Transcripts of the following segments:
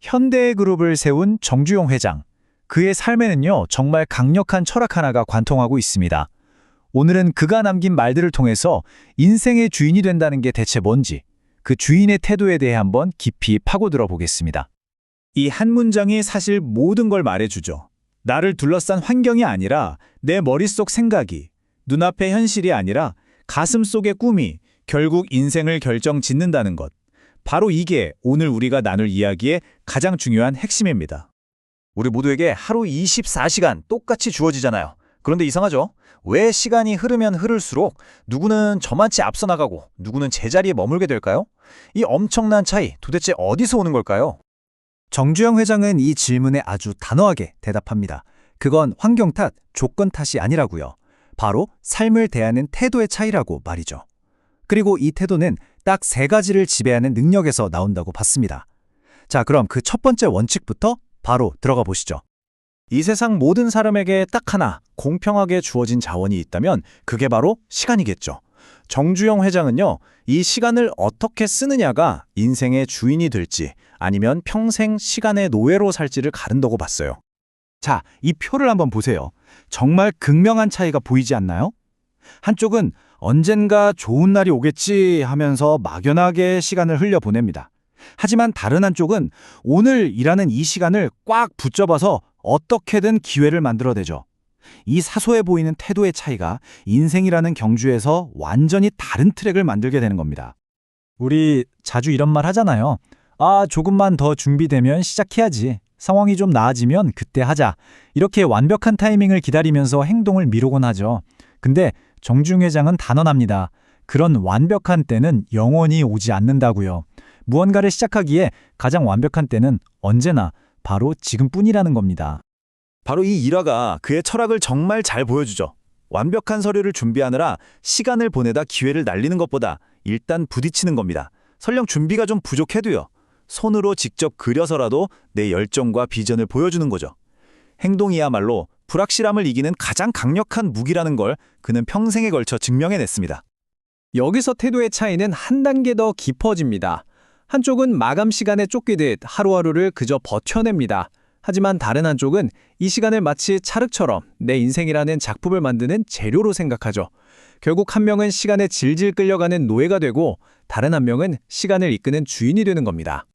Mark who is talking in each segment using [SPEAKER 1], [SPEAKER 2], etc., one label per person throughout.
[SPEAKER 1] 현대그룹을 세운 정주영 회장. 그의 삶에는요, 정말 강력한 철학 하나가 관통하고 있습니다. 오늘은 그가 남긴 말들을 통해서 인생의 주인이 된다는 게 대체 뭔지, 그 주인의 태도에 대해 한번 깊이 파고들어 보겠습니다. 이 한 문장이 사실 모든 걸 말해주죠. 나를 둘러싼 환경이 아니라 내 머릿속 생각이, 눈앞의 현실이 아니라 가슴 속의 꿈이 결국 인생을 결정짓는다는 것. 바로 이게 오늘 우리가 나눌 이야기의 가장 중요한 핵심입니다.
[SPEAKER 2] 우리 모두에게 하루 24시간 똑같이 주어지잖아요. 그런데 이상하죠? 왜 시간이 흐르면 흐를수록 누구는 저만치 앞서 나가고 누구는 제자리에 머물게 될까요? 이 엄청난 차이 도대체 어디서 오는 걸까요?
[SPEAKER 1] 정주영 회장은 이 질문에 아주 단호하게 대답합니다. 그건 환경 탓, 조건 탓이 아니라고요. 바로 삶을 대하는 태도의 차이라고 말이죠. 그리고 이 태도는 딱 3가지를 지배하는 능력에서 나온다고 봤습니다. 자, 그럼 그 첫 번째 원칙부터 바로 들어가 보시죠.
[SPEAKER 2] 이 세상 모든 사람에게 딱 하나 공평하게 주어진 자원이 있다면 그게 바로 시간이겠죠. 정주영 회장은요, 이 시간을 어떻게 쓰느냐가 인생의 주인이 될지 아니면 평생 시간의 노예로 살지를 가른다고 봤어요.
[SPEAKER 1] 자, 이 표를 한번 보세요. 정말 극명한 차이가 보이지 않나요? 한쪽은 언젠가 좋은 날이 오겠지 하면서 막연하게 시간을 흘려보냅니다. 하지만 다른 한쪽은 오늘 일하는 이 시간을 꽉 붙잡아서 어떻게든 기회를 만들어내죠. 이 사소해 보이는 태도의 차이가 인생이라는 경주에서 완전히 다른 트랙을 만들게 되는 겁니다. 우리 자주 이런 말 하잖아요. 아, 조금만 더 준비되면 시작해야지. 상황이 좀 나아지면 그때 하자. 이렇게 완벽한 타이밍을 기다리면서 행동을 미루곤 하죠. 근데 정주영 회장은 단언합니다. 그런 완벽한 때는 영원히 오지 않는다고요. 무언가를 시작하기에 가장 완벽한 때는 언제나 바로 지금뿐이라는 겁니다.
[SPEAKER 2] 바로 이 일화가 그의 철학을 정말 잘 보여주죠. 완벽한 서류를 준비하느라 시간을 보내다 기회를 날리는 것보다 일단 부딪히는 겁니다. 설령 준비가 좀 부족해도요. 손으로 직접 그려서라도 내 열정과 비전을 보여주는 거죠. 행동이야말로 불확실함을 이기는 가장 강력한 무기라는 걸 그는 평생에 걸쳐 증명해냈습니다.
[SPEAKER 3] 여기서 태도의 차이는 한 단계 더 깊어집니다. 한쪽은 마감 시간에 쫓기듯 하루하루를 그저 버텨냅니다. 하지만 다른 한쪽은 이 시간을 마치 찰흙처럼 내 인생이라는 작품을 만드는 재료로 생각하죠. 결국 한 명은 시간에 질질 끌려가는 노예가 되고 다른 한 명은 시간을 이끄는 주인이 되는 겁니다.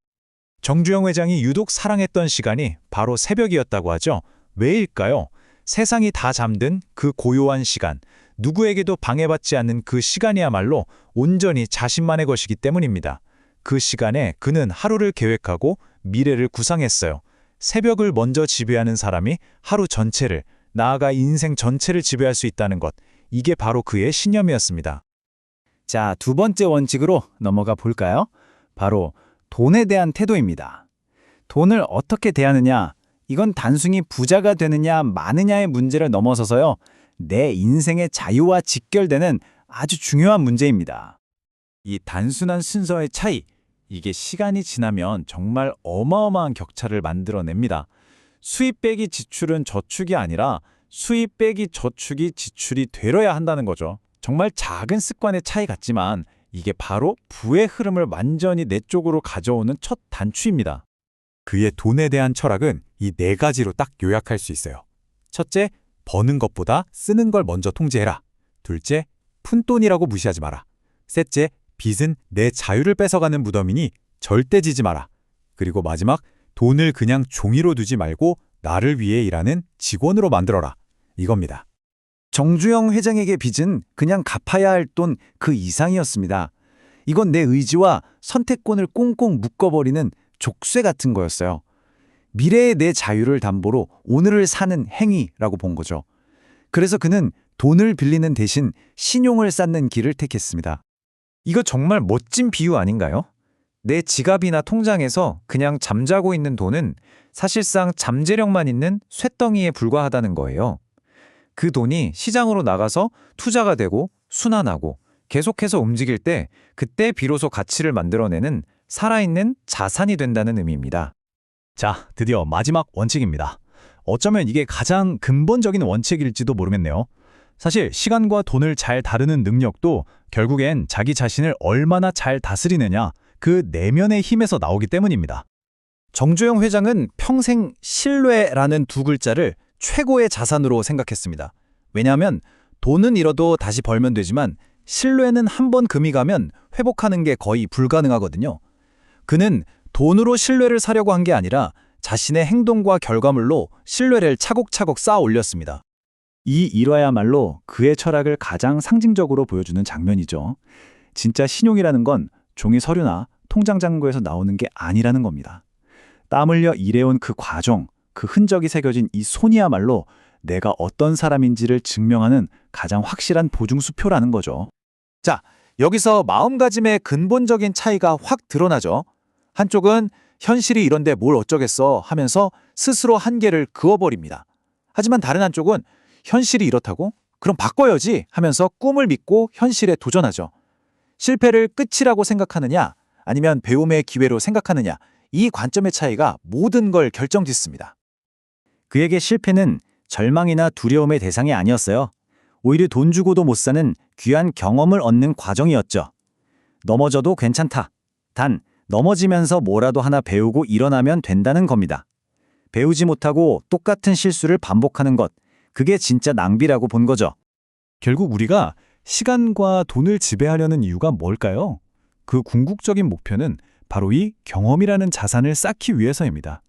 [SPEAKER 1] 정주영 회장이 유독 사랑했던 시간이 바로 새벽이었다고 하죠. 왜일까요? 세상이 다 잠든 그 고요한 시간, 누구에게도 방해받지 않는 그 시간이야말로 온전히 자신만의 것이기 때문입니다. 그 시간에 그는 하루를 계획하고 미래를 구상했어요. 새벽을 먼저 지배하는 사람이 하루 전체를, 나아가 인생 전체를 지배할 수 있다는 것, 이게 바로 그의 신념이었습니다. 자, 두 번째 원칙으로 넘어가 볼까요? 바로 돈에 대한 태도입니다. 돈을 어떻게 대하느냐, 이건 단순히 부자가 되느냐 마느냐의 문제를 넘어서서요, 내 인생의 자유와 직결되는 아주 중요한 문제입니다. 이 단순한 순서의 차이, 이게 시간이 지나면 정말 어마어마한 격차를 만들어냅니다. 수입 빼기 지출은 저축이 아니라 수입 빼기 저축이 지출이 되려야 한다는 거죠. 정말 작은 습관의 차이 같지만 이게 바로 부의 흐름을 완전히 내 쪽으로 가져오는 첫 단추입니다. 그의 돈에 대한 철학은 이 4가지로 딱 요약할 수 있어요. 첫째, 버는 것보다 쓰는 걸 먼저 통제해라. 둘째, 푼돈이라고 무시하지 마라. 셋째, 빚은 내 자유를 뺏어가는 무덤이니 절대 지지 마라. 그리고 마지막, 돈을 그냥 종이로 두지 말고 나를 위해 일하는 직원으로 만들어라. 이겁니다. 정주영 회장에게 빚은 그냥 갚아야 할 돈 그 이상이었습니다. 이건 내 의지와 선택권을 꽁꽁 묶어버리는 족쇄 같은 거였어요. 미래의 내 자유를 담보로 오늘을 사는 행위라고 본 거죠. 그래서 그는 돈을 빌리는 대신 신용을 쌓는 길을 택했습니다. 이거 정말 멋진 비유 아닌가요? 내 지갑이나 통장에서 그냥 잠자고 있는 돈은 사실상 잠재력만 있는 쇳덩이에 불과하다는 거예요. 그 돈이 시장으로 나가서 투자가 되고 순환하고 계속해서 움직일 때 그때 비로소 가치를 만들어내는 살아있는 자산이 된다는 의미입니다. 자, 드디어 마지막 원칙입니다. 어쩌면 이게 가장 근본적인 원칙일지도 모르겠네요. 사실 시간과 돈을 잘 다루는 능력도 결국엔 자기 자신을 얼마나 잘 다스리느냐, 그 내면의 힘에서 나오기 때문입니다.
[SPEAKER 2] 정주영 회장은 평생 신뢰라는 두 글자를 최고의 자산으로 생각했습니다. 왜냐하면 돈은 잃어도 다시 벌면 되지만 신뢰는 한 번 금이 가면 회복하는 게 거의 불가능하거든요. 그는 돈으로 신뢰를 사려고 한 게 아니라 자신의 행동과 결과물로 신뢰를 차곡차곡 쌓아 올렸습니다. 이 일화야말로 그의 철학을 가장 상징적으로 보여주는 장면이죠. 진짜 신용이라는 건 종이 서류나 통장 잔고에서 나오는 게 아니라는 겁니다. 땀 흘려 일해온 그 과정, 그 흔적이 새겨진 이 손이야말로 내가 어떤 사람인지를 증명하는 가장 확실한 보증수표라는 거죠. 자, 여기서 마음가짐의 근본적인 차이가 확 드러나죠. 한쪽은 현실이 이런데 뭘 어쩌겠어 하면서 스스로 한계를 그어버립니다. 하지만 다른 한쪽은 현실이 이렇다고? 그럼 바꿔야지 하면서 꿈을 믿고 현실에 도전하죠. 실패를 끝이라고 생각하느냐 아니면 배움의 기회로 생각하느냐 이 관점의 차이가 모든 걸 결정짓습니다. 그에게 실패는 절망이나 두려움의 대상이 아니었어요. 오히려 돈 주고도 못 사는 귀한 경험을 얻는 과정이었죠. 넘어져도 괜찮다. 단 넘어지면서 뭐라도 하나 배우고 일어나면 된다는 겁니다. 배우지 못하고 똑같은 실수를 반복하는 것, 그게 진짜 낭비라고 본 거죠.
[SPEAKER 1] 결국 우리가 시간과 돈을 지배하려는 이유가 뭘까요? 그 궁극적인 목표는 바로 이 경험이라는 자산을 쌓기 위해서입니다.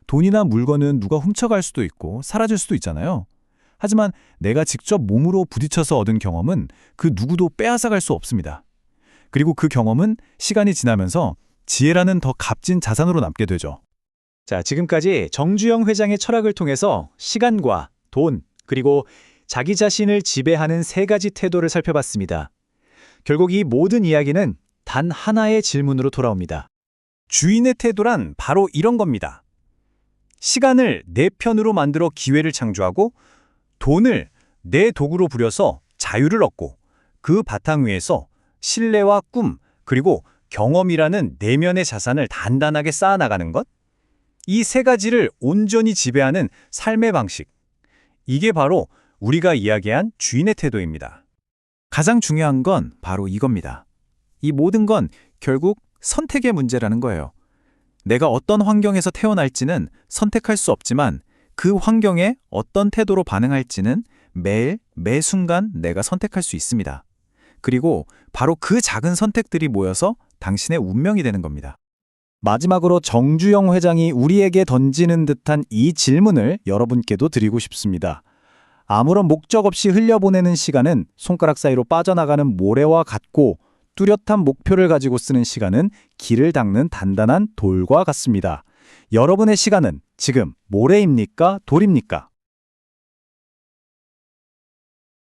[SPEAKER 1] 돈이나 물건은 누가 훔쳐갈 수도 있고 사라질 수도 있잖아요. 하지만 내가 직접 몸으로 부딪혀서 얻은 경험은 그 누구도 빼앗아갈 수 없습니다. 그리고 그 경험은 시간이 지나면서 지혜라는 더 값진 자산으로 남게 되죠. 자, 지금까지 정주영 회장의 철학을 통해서 시간과 돈, 그리고 자기 자신을 지배하는 세 가지 태도를 살펴봤습니다. 결국 이 모든 이야기는 단 하나의 질문으로 돌아옵니다. 주인의 태도란 바로 이런 겁니다. 시간을 내 편으로 만들어 기회를 창조하고 돈을 내 도구로 부려서 자유를 얻고 그 바탕 위에서 신뢰와 꿈 그리고 경험이라는 내면의 자산을 단단하게 쌓아나가는 것? 이 세 가지를 온전히 지배하는 삶의 방식. 이게 바로 우리가 이야기한 주인의 태도입니다. 가장 중요한 건 바로 이겁니다. 이 모든 건 결국 선택의 문제라는 거예요. 내가 어떤 환경에서 태어날지는 선택할 수 없지만 그 환경에 어떤 태도로 반응할지는 매일, 매 순간 내가 선택할 수 있습니다. 그리고 바로 그 작은 선택들이 모여서 당신의 운명이 되는 겁니다. 마지막으로 정주영 회장이 우리에게 던지는 듯한 이 질문을 여러분께도 드리고 싶습니다. 아무런 목적 없이 흘려보내는 시간은 손가락 사이로 빠져나가는 모래와 같고 뚜렷한 목표를 가지고 쓰는 시간은 길을 닦는 단단한 돌과 같습니다. 여러분의 시간은 지금 모래입니까? 돌입니까?